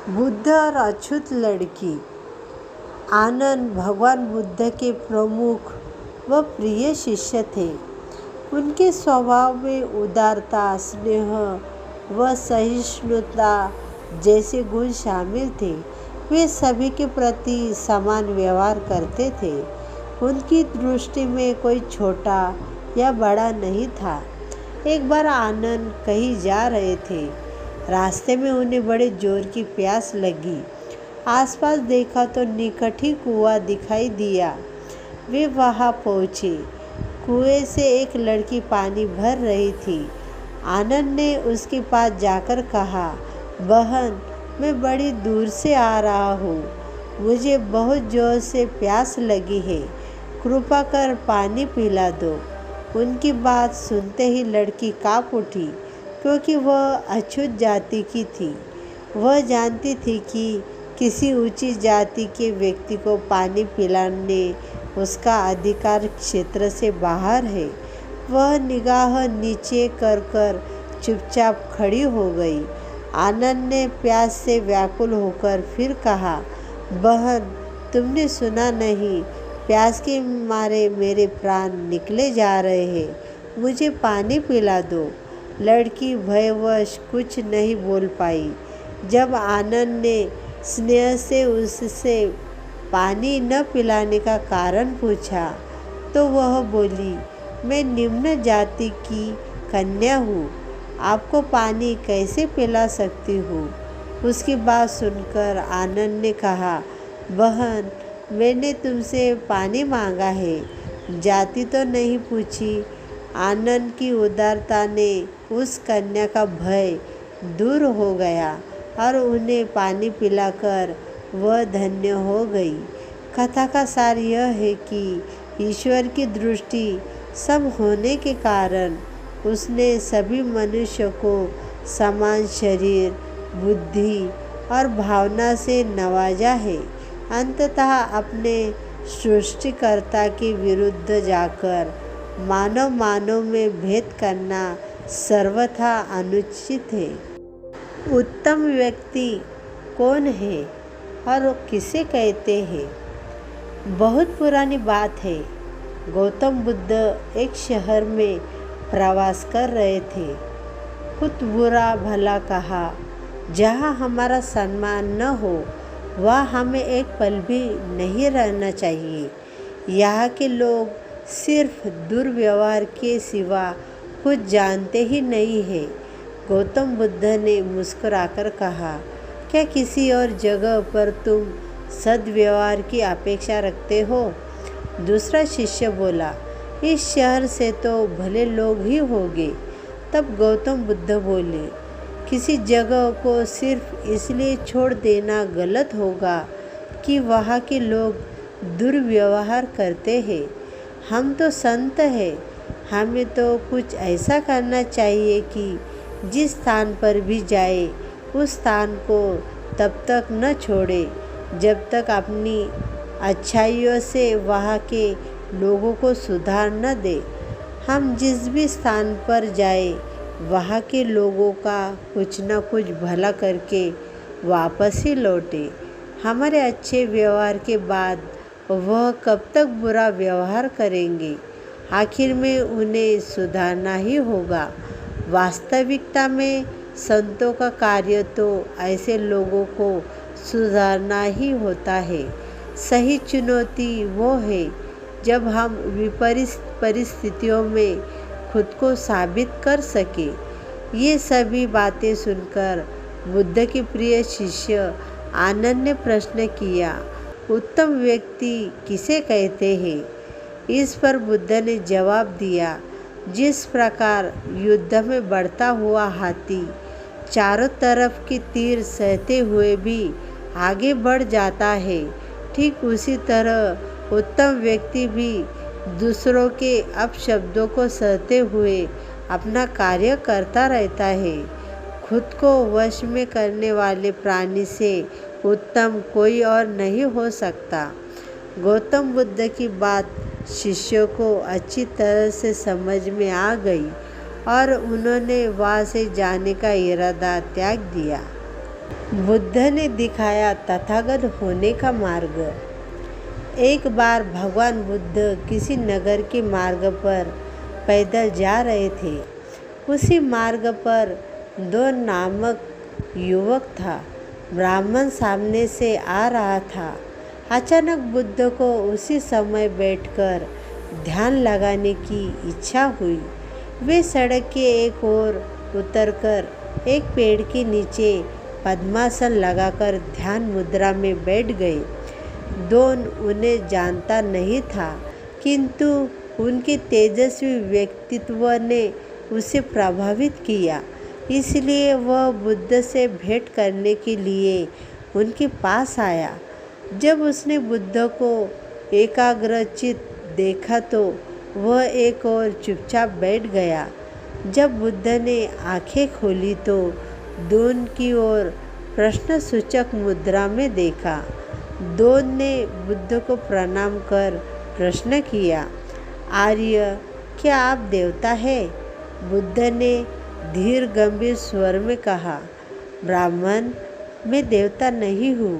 बुद्ध और अछूत लड़की। आनंद भगवान बुद्ध के प्रमुख व प्रिय शिष्य थे। उनके स्वभाव में उदारता, स्नेह व सहिष्णुता जैसे गुण शामिल थे। वे सभी के प्रति समान व्यवहार करते थे। उनकी दृष्टि में कोई छोटा या बड़ा नहीं था। एक बार आनंद कहीं जा रहे थे। रास्ते में उन्हें बड़े जोर की प्यास लगी। आसपास देखा तो निकट ही कुआं दिखाई दिया। वे वहां पहुंचे। कुएं से एक लड़की पानी भर रही थी। आनंद ने उसके पास जाकर कहा, बहन, मैं बड़ी दूर से आ रहा हूँ। मुझे बहुत जोर से प्यास लगी है। कृपा कर पानी पिला दो। उनकी बात सुनते ही लड़की काँप उठी, क्योंकि वह अछूत जाति की थी। वह जानती थी कि किसी ऊंची जाति के व्यक्ति को पानी पिलाने उसका अधिकार क्षेत्र से बाहर है। वह निगाह नीचे कर कर चुपचाप खड़ी हो गई। आनंद ने प्यास से व्याकुल होकर फिर कहा, बहन, तुमने सुना नहीं? प्यास के मारे मेरे प्राण निकले जा रहे हैं। मुझे पानी पिला दो। लड़की भयवश कुछ नहीं बोल पाई। जब आनंद ने स्नेह से उससे पानी न पिलाने का कारण पूछा तो वह बोली, मैं निम्न जाति की कन्या हूँ। आपको पानी कैसे पिला सकती हूँ? उसकी बात सुनकर आनंद ने कहा, बहन, मैंने तुमसे पानी मांगा है, जाति तो नहीं पूछी। आनंद की उदारता ने उस कन्या का भय दूर हो गया और उन्हें पानी पिलाकर वह धन्य हो गई। कथा का सार यह है कि ईश्वर की दृष्टि सब होने के कारण उसने सभी मनुष्यों को समान शरीर, बुद्धि और भावना से नवाजा है। अंततः अपने सृष्टिकर्ता के विरुद्ध जाकर मानव में भेद करना सर्वथा अनुचित है। उत्तम व्यक्ति कौन है और किसे कहते हैं? बहुत पुरानी बात है। गौतम बुद्ध एक शहर में प्रवास कर रहे थे। कुछ बुरा भला कहा, जहाँ हमारा सम्मान न हो वह हमें एक पल भी नहीं रहना चाहिए। यहाँ के लोग सिर्फ दुर्व्यवहार के सिवा कुछ जानते ही नहीं है। गौतम बुद्ध ने मुस्कुराकर कहा, क्या किसी और जगह पर तुम सद्व्यवहार की अपेक्षा रखते हो? दूसरा शिष्य बोला, इस शहर से तो भले लोग ही होंगे। तब गौतम बुद्ध बोले, किसी जगह को सिर्फ इसलिए छोड़ देना गलत होगा कि वहाँ के लोग दुर्व्यवहार करते हैं। हम तो संत हैं। हमें तो कुछ ऐसा करना चाहिए कि जिस स्थान पर भी जाए उस स्थान को तब तक न छोड़े जब तक अपनी अच्छाइयों से वहाँ के लोगों को सुधार न दे। हम जिस भी स्थान पर जाए वहाँ के लोगों का कुछ न कुछ भला करके वापस ही लौटे। हमारे अच्छे व्यवहार के बाद वह कब तक बुरा व्यवहार करेंगे? आखिर में उन्हें सुधारना ही होगा। वास्तविकता में संतों का कार्य तो ऐसे लोगों को सुधारना ही होता है। सही चुनौती वो है जब हम विपरीत परिस्थितियों में खुद को साबित कर सके। ये सभी बातें सुनकर बुद्ध के प्रिय शिष्य आनंद ने प्रश्न किया, उत्तम व्यक्ति किसे कहते हैं? इस पर बुद्ध ने जवाब दिया, जिस प्रकार युद्ध में बढ़ता हुआ हाथी चारों तरफ की तीर सहते हुए भी आगे बढ़ जाता है, ठीक उसी तरह उत्तम व्यक्ति भी दूसरों के अपशब्दों को सहते हुए अपना कार्य करता रहता है। खुद को वश में करने वाले प्राणी से उत्तम कोई और नहीं हो सकता। गौतम बुद्ध की बात शिष्यों को अच्छी तरह से समझ में आ गई और उन्होंने वहाँ से जाने का इरादा त्याग दिया। बुद्ध ने दिखाया तथागत होने का मार्ग। एक बार भगवान बुद्ध किसी नगर के मार्ग पर पैदल जा रहे थे। उसी मार्ग पर दो नामक युवक था। ब्राह्मण सामने से आ रहा था। अचानक बुद्ध को उसी समय बैठकर ध्यान लगाने की इच्छा हुई। वे सड़क के एक ओर उतरकर एक पेड़ के नीचे पद्मासन लगाकर ध्यान मुद्रा में बैठ गए। दोन उन्हें जानता नहीं था, किंतु उनके तेजस्वी व्यक्तित्व ने उसे प्रभावित किया। इसलिए वह बुद्ध से भेंट करने के लिए उनके पास आया। जब उसने बुद्ध को एकाग्रचित देखा तो वह एक ओर चुपचाप बैठ गया। जब बुद्ध ने आंखें खोली तो दोन की ओर प्रश्नसूचक मुद्रा में देखा। दोन ने बुद्ध को प्रणाम कर प्रश्न किया, आर्य, क्या आप देवता है? बुद्ध ने धीर गंभीर स्वर में कहा, ब्राह्मण, मैं देवता नहीं हूँ।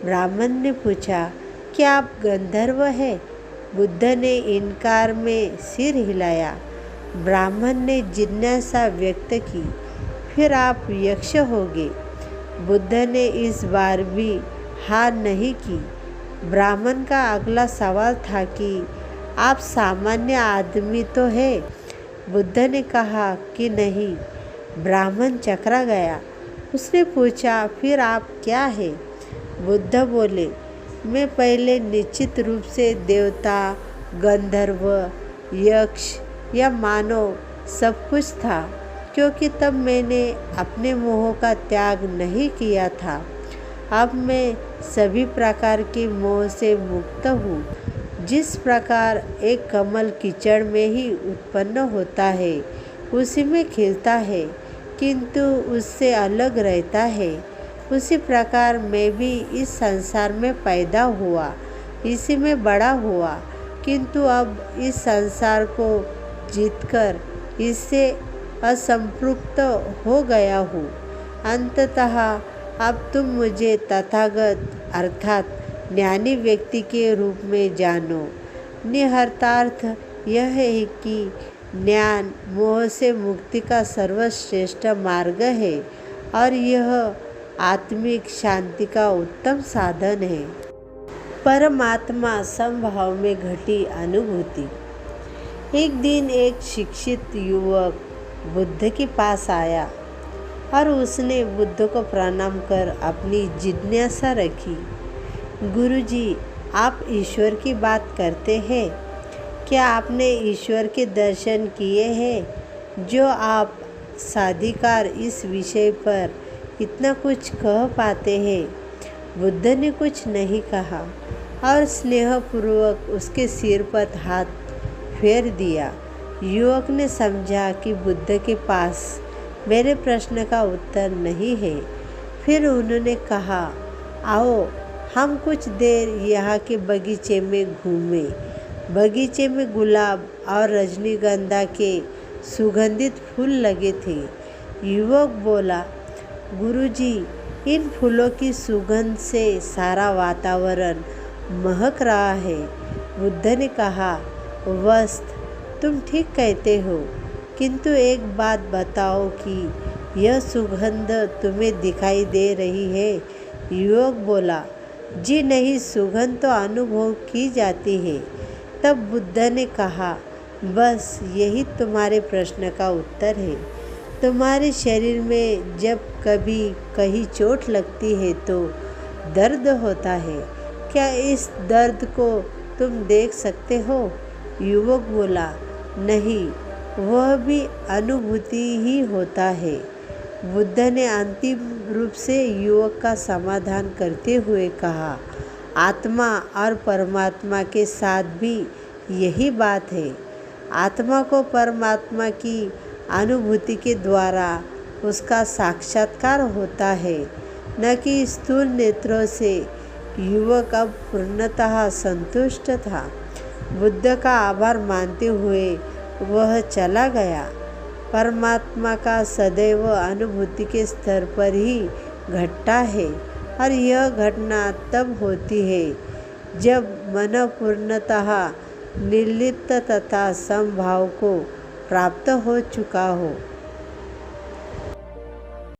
ब्राह्मण ने पूछा, क्या आप गंधर्व है? बुद्ध ने इनकार में सिर हिलाया। ब्राह्मण ने जिज्ञासा व्यक्त की, फिर आप यक्ष होगे? बुद्ध ने इस बार भी हार नहीं की। ब्राह्मण का अगला सवाल था कि आप सामान्य आदमी तो है? बुद्ध ने कहा कि नहीं। ब्राह्मण चकरा गया। उसने पूछा, फिर आप क्या है? बुद्ध बोले, मैं पहले निश्चित रूप से देवता, गंधर्व, यक्ष या मानव सब कुछ था, क्योंकि तब मैंने अपने मोह का त्याग नहीं किया था। अब मैं सभी प्रकार के मोह से मुक्त हूँ। जिस प्रकार एक कमल कीचड़ में ही उत्पन्न होता है, उसी में खिलता है, किंतु उससे अलग रहता है, उसी प्रकार मैं भी इस संसार में पैदा हुआ, इसी में बड़ा हुआ, किंतु अब इस संसार को जीतकर इससे असंपृक्त हो गया हूँ। अंततः अब तुम मुझे तथागत अर्थात ज्ञानी व्यक्ति के रूप में जानो। निहितार्थ यह है कि ज्ञान मोह से मुक्ति का सर्वश्रेष्ठ मार्ग है और यह आत्मिक शांति का उत्तम साधन है। परमात्मा समभाव में घटी अनुभूति। एक दिन एक शिक्षित युवक बुद्ध के पास आया और उसने बुद्ध को प्रणाम कर अपनी जिज्ञासा रखी। गुरुजी, आप ईश्वर की बात करते हैं। क्या आपने ईश्वर के दर्शन किए हैं जो आप साधिकार इस विषय पर इतना कुछ कह पाते हैं? बुद्ध ने कुछ नहीं कहा और स्नेहपूर्वक उसके सिर पर हाथ फेर दिया। युवक ने समझा कि बुद्ध के पास मेरे प्रश्न का उत्तर नहीं है। फिर उन्होंने कहा, आओ हम कुछ देर यहाँ के बगीचे में घूमें। बगीचे में गुलाब और रजनीगंधा के सुगंधित फूल लगे थे। युवक बोला, गुरुजी, इन फूलों की सुगंध से सारा वातावरण महक रहा है। बुद्ध ने कहा, वस्त, तुम ठीक कहते हो, किंतु एक बात बताओ कि यह सुगंध तुम्हें दिखाई दे रही है? युवक बोला, जी नहीं, सुगंध तो अनुभव की जाती है। तब बुद्ध ने कहा, बस यही तुम्हारे प्रश्न का उत्तर है। तुम्हारे शरीर में जब कभी कहीं चोट लगती है तो दर्द होता है। क्या इस दर्द को तुम देख सकते हो? युवक बोला, नहीं, वह भी अनुभूति ही होता है। बुद्ध ने अंतिम रूप से युवक का समाधान करते हुए कहा, आत्मा और परमात्मा के साथ भी यही बात है। आत्मा को परमात्मा की अनुभूति के द्वारा उसका साक्षात्कार होता है, न कि स्थूल नेत्रों से। युवक अब पूर्णतः संतुष्ट था। बुद्ध का आभार मानते हुए वह चला गया। परमात्मा का सदैव अनुभूति के स्तर पर ही घटता है और यह घटना तब होती है जब मन पूर्णतः निर्लिप्त तथा समभाव को प्राप्त हो चुका हो।